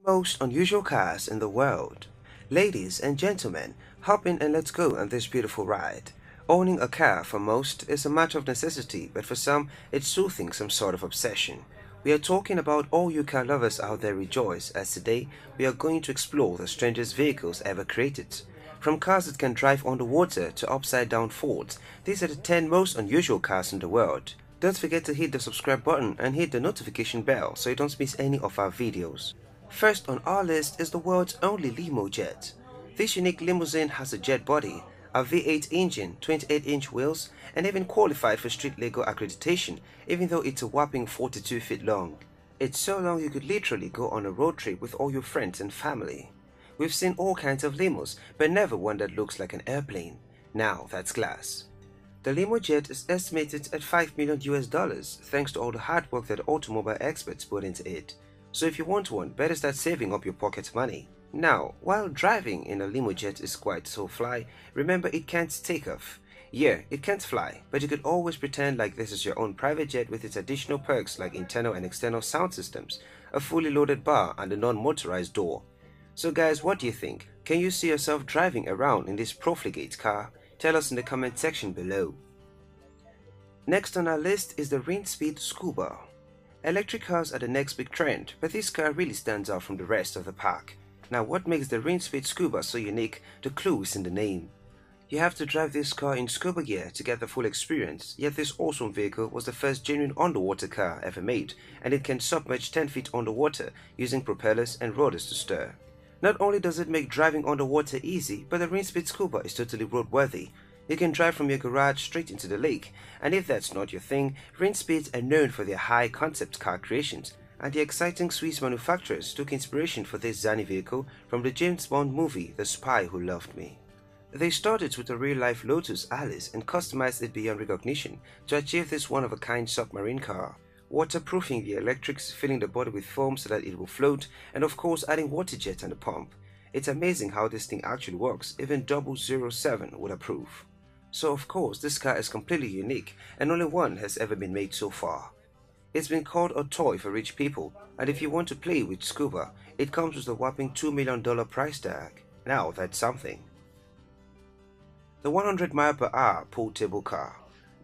Most unusual cars in the world. Ladies and gentlemen, hop in and let's go on this beautiful ride. Owning a car for most is a matter of necessity, but for some, it's soothing some sort of obsession. We are talking about all you car lovers out there rejoice, as today we are going to explore the strangest vehicles ever created. From cars that can drive on the water to upside-down Fords, these are the 10 most unusual cars in the world. Don't forget to hit the subscribe button and hit the notification bell so you don't miss any of our videos. First on our list is the world's only limo jet. This unique limousine has a jet body, a V8 engine, 28-inch wheels, and even qualified for street legal accreditation, even though it's a whopping 42 feet long. It's so long you could literally go on a road trip with all your friends and family. We've seen all kinds of limos, but never one that looks like an airplane. Now that's glass. The limo jet is estimated at $5 million US, thanks to all the hard work that automobile experts put into it. So if you want one, better start saving up your pocket money. Now, while driving in a limo jet is quite so fly, remember it can't take off. Yeah, it can't fly, but you could always pretend like this is your own private jet with its additional perks like internal and external sound systems, a fully loaded bar, and a non-motorized door. So guys, what do you think? Can you see yourself driving around in this profligate car? Tell us in the comment section below. Next on our list is the rainspeed Scuba. Electric cars are the next big trend, but this car really stands out from the rest of the pack. Now what makes the rainspeed Scuba so unique? The clue is in the name. You have to drive this car in scuba gear to get the full experience, yet this awesome vehicle was the first genuine underwater car ever made, and it can submerge 10 feet underwater using propellers and rotors to stir. Not only does it make driving underwater easy, but the rainspeed Scuba is totally roadworthy. You can drive from your garage straight into the lake, and if that's not your thing, rainspeeds are known for their high-concept car creations, and the exciting Swiss manufacturers took inspiration for this zany vehicle from the James Bond movie The Spy Who Loved Me. They started with a real-life Lotus Alice and customized it beyond recognition to achieve this one-of-a-kind submarine car, waterproofing the electrics, filling the body with foam so that it will float, and of course adding water jet and a pump. It's amazing how this thing actually works, even 007 would approve. So of course, this car is completely unique and only one has ever been made so far. It's been called a toy for rich people, and if you want to play with Scuba, it comes with a whopping $2 million price tag. Now that's something. The 100 mile per hour pool table car.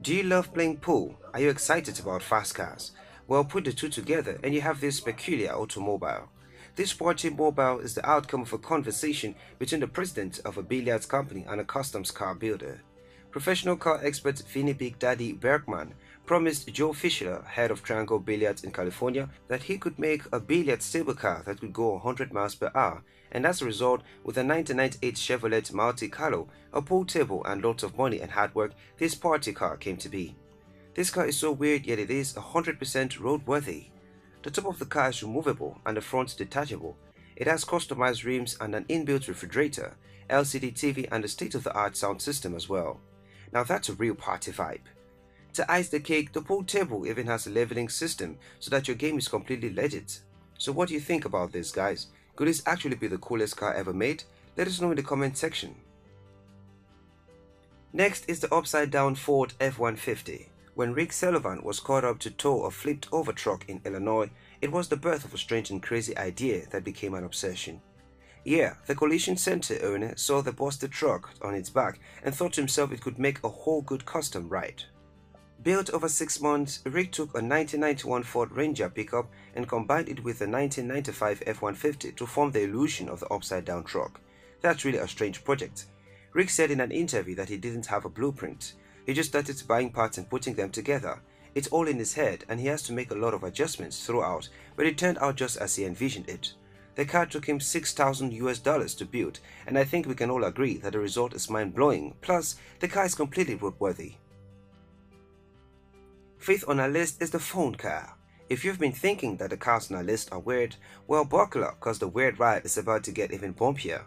Do you love playing pool? Are you excited about fast cars? Well, put the two together and you have this peculiar automobile. This sporty mobile is the outcome of a conversation between the president of a billiards company and a customs car builder. Professional car expert Vinny Big Daddy Bergman promised Joe Fisher, head of Triangle Billiards in California, that he could make a billiard stable car that could go 100 miles per hour, and as a result, with a 1998 Chevrolet Monte Carlo, a pool table, and lots of money and hard work, this party car came to be. This car is so weird, yet it is 100% roadworthy. The top of the car is removable and the front detachable. It has customized rims and an inbuilt refrigerator, LCD TV, and a state-of-the-art sound system as well. Now that's a real party vibe. To ice the cake, the pool table even has a leveling system so that your game is completely legit. So what do you think about this, guys? Could this actually be the coolest car ever made? Let us know in the comment section. Next is the upside-down Ford F150. When Rick Sullivan was called up to tow a flipped-over truck in Illinois, it was the birth of a strange and crazy idea that became an obsession. Yeah, the collision center owner saw the busted truck on its back and thought to himself it could make a whole good custom ride. Built over 6 months, Rick took a 1991 Ford Ranger pickup and combined it with a 1995 F-150 to form the illusion of the upside-down truck. That's really a strange project. Rick said in an interview that he didn't have a blueprint. He just started buying parts and putting them together. It's all in his head and he has to make a lot of adjustments throughout, but it turned out just as he envisioned it. The car took him $6,000 to build, and I think we can all agree that the result is mind-blowing, plus the car is completely roadworthy. Fifth on our list is the phone car. If you've been thinking that the cars on our list are weird, well, buckle up cause the weird ride is about to get even bumpier.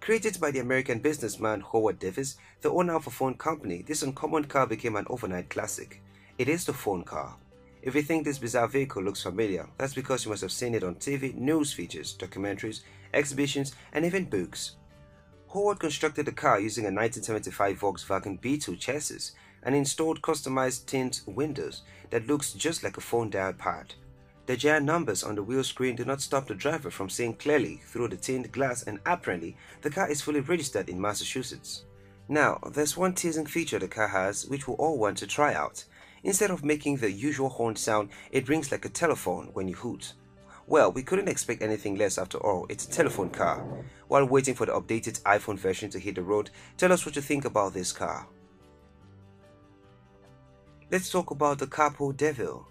Created by the American businessman Howard Davis, the owner of a phone company, this uncommon car became an overnight classic. It is the phone car. If you think this bizarre vehicle looks familiar, that's because you must have seen it on TV, news features, documentaries, exhibitions, and even books. Howard constructed the car using a 1975 Volkswagen B2 chassis and installed customized tint windows that looks just like a phone dial pad. The giant numbers on the wheel screen do not stop the driver from seeing clearly through the tinted glass, and apparently the car is fully registered in Massachusetts. Now, there's one teasing feature the car has which we all want to try out. Instead of making the usual horn sound, it rings like a telephone when you hoot. Well, we couldn't expect anything less after all, it's a telephone car. While waiting for the updated iPhone version to hit the road, tell us what you think about this car. Let's talk about the Capo Devil.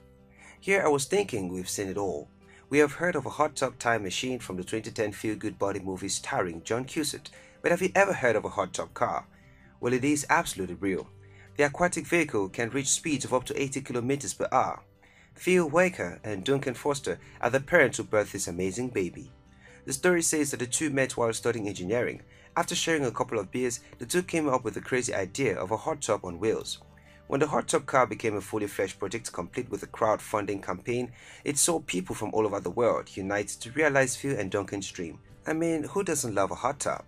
Here I was thinking we've seen it all. We have heard of a hot tub time machine from the 2010 feel-good body movie starring John Cusack, but have you ever heard of a hot tub car? Well, it is absolutely real. The aquatic vehicle can reach speeds of up to 80 kilometers per hour. Phil Waker and Duncan Foster are the parents who birthed this amazing baby. The story says that the two met while studying engineering. After sharing a couple of beers, the two came up with the crazy idea of a hot tub on wheels. When the hot tub car became a fully fledged project complete with a crowdfunding campaign, it saw people from all over the world unite to realize Phil and Duncan's dream. I mean, who doesn't love a hot tub?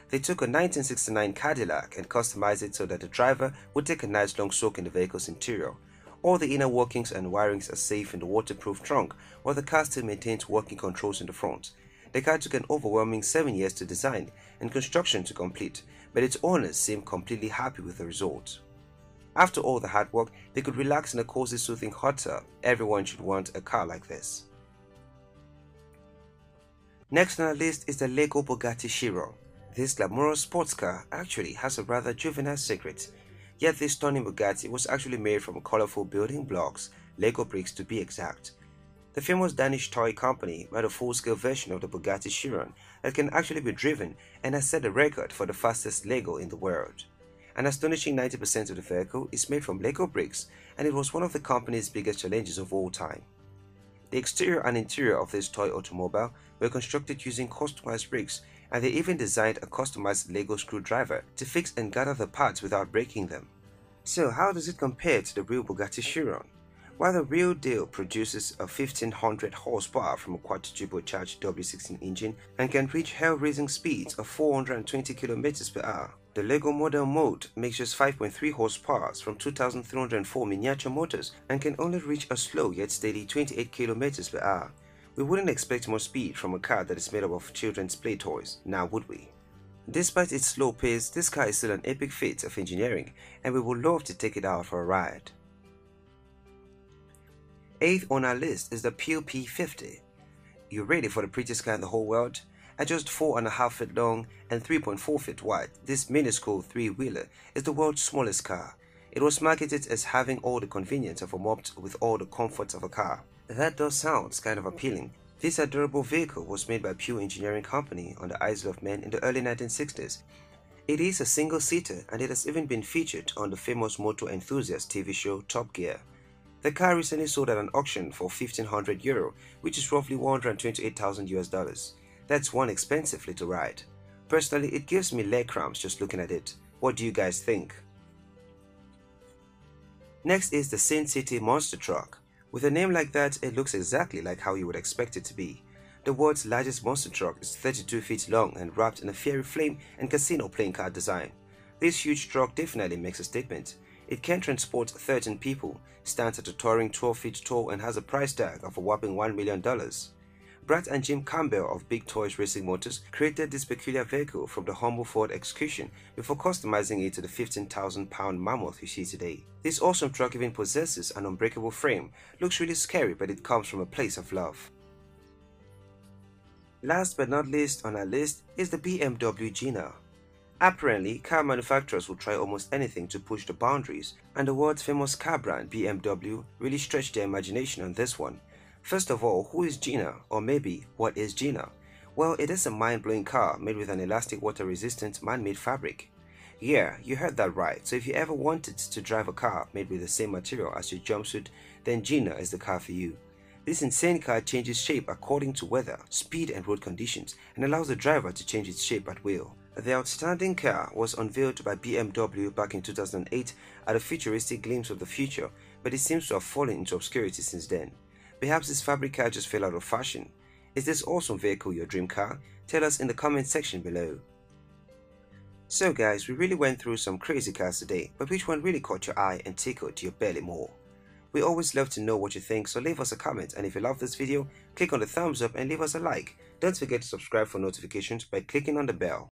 They took a 1969 Cadillac and customized it so that the driver would take a nice long soak in the vehicle's interior. All the inner workings and wirings are safe in the waterproof trunk, while the car still maintains working controls in the front. The car took an overwhelming 7 years to design and construction to complete, but its owners seemed completely happy with the result. After all the hard work, they could relax in a cozy, soothing hot tub. Everyone should want a car like this. Next on our list is the Lego Bugatti Chiron. This glamorous sports car actually has a rather juvenile secret. Yet this stunning Bugatti was actually made from colorful building blocks, Lego bricks to be exact. The famous Danish toy company made a full-scale version of the Bugatti Chiron that can actually be driven and has set the record for the fastest Lego in the world. An astonishing 90% of the vehicle is made from Lego bricks, and it was one of the company's biggest challenges of all time. The exterior and interior of this toy automobile were constructed using customized bricks, and they even designed a customized Lego screwdriver to fix and gather the parts without breaking them. So how does it compare to the real Bugatti Chiron? While the real deal produces a 1500 horsepower from a quad-turbocharged W16 engine and can reach hell-raising speeds of 420 km per hour, the Lego model mode makes just 5.3 horsepower from 2304 miniature motors and can only reach a slow yet steady 28 km per hour. We wouldn't expect more speed from a car that is made up of children's play toys, now would we? Despite its slow pace, this car is still an epic feat of engineering, and we would love to take it out for a ride. 8th on our list is the P50. You ready for the prettiest car in the whole world? At just 4.5 feet long and 3.4 feet wide, this minuscule three-wheeler is the world's smallest car. It was marketed as having all the convenience of a moped with all the comforts of a car. That does sound kind of appealing. This adorable vehicle was made by Pew Engineering Company on the Isle of Man in the early 1960s. It is a single-seater, and it has even been featured on the famous motor enthusiast TV show Top Gear. The car recently sold at an auction for €1,500, which is roughly 128,000 US dollars. That's one expensive little ride. Personally, it gives me leg cramps just looking at it. What do you guys think? Next is the Sin City Monster Truck. With a name like that, it looks exactly like how you would expect it to be. The world's largest monster truck is 32 feet long and wrapped in a fiery flame and casino playing card design. This huge truck definitely makes a statement. It can transport 13 people, stands at a towering 12 feet tall, and has a price tag of a whopping $1 million. Brad and Jim Campbell of Big Toys Racing Motors created this peculiar vehicle from the humble Ford Execution before customizing it to the 15,000-pound mammoth you see today. This awesome truck even possesses an unbreakable frame. Looks really scary, but it comes from a place of love. Last but not least on our list is the BMW Gina. Apparently, car manufacturers will try almost anything to push the boundaries, and the world's famous car brand BMW really stretched their imagination on this one. First of all, who is Gina? Or maybe, what is Gina? Well, it is a mind-blowing car made with an elastic water-resistant man-made fabric. Yeah, you heard that right. So if you ever wanted to drive a car made with the same material as your jumpsuit, then Gina is the car for you. This insane car changes shape according to weather, speed and road conditions, and allows the driver to change its shape at will. The outstanding car was unveiled by BMW back in 2008 at a futuristic glimpse of the future, but it seems to have fallen into obscurity since then. Perhaps this fabric car just fell out of fashion. Is this awesome vehicle your dream car? Tell us in the comment section below. So guys, we really went through some crazy cars today, but which one really caught your eye and tickled your belly more? We always love to know what you think, so leave us a comment, and if you love this video, click on the thumbs up and leave us a like. Don't forget to subscribe for notifications by clicking on the bell.